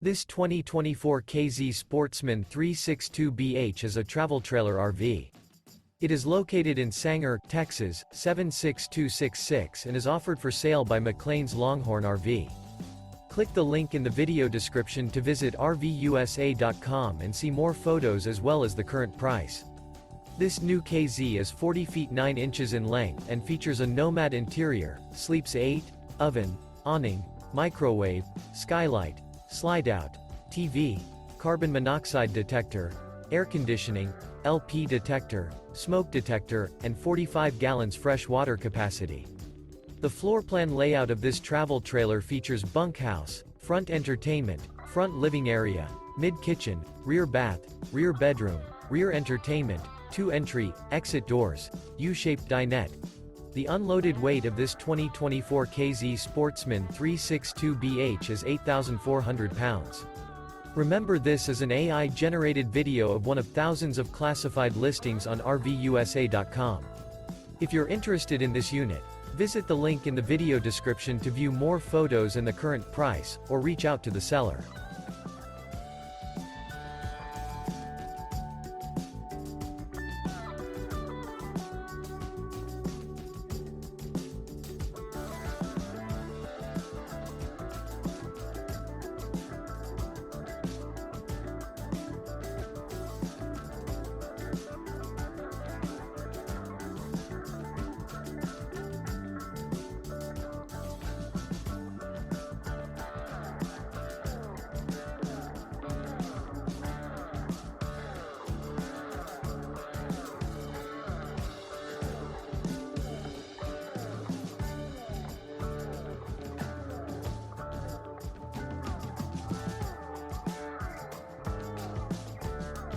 This 2024 K-Z Sportsmen 362BH is a travel trailer RV. It is located in Sanger, Texas, 76266 and is offered for sale by McClain's Longhorn RV. Click the link in the video description to visit RVUSA.com and see more photos as well as the current price. This new K-Z is 40 feet 9 inches in length and features a Nomad interior, sleeps 8, oven, awning, microwave, skylight, Slideout, TV, carbon monoxide detector, air conditioning, LP detector, smoke detector, and 45 gallons fresh water capacity. The floor plan layout of this travel trailer features bunkhouse, front entertainment, front living area, mid-kitchen, rear bath, rear bedroom, rear entertainment, 2 entry, exit doors, U-shaped dinette. The unloaded weight of this 2024 K-Z Sportsmen 362BH is 8,400 pounds. Remember, this is an AI-generated video of one of thousands of classified listings on RVUSA.com. If you're interested in this unit, visit the link in the video description to view more photos and the current price, or reach out to the seller.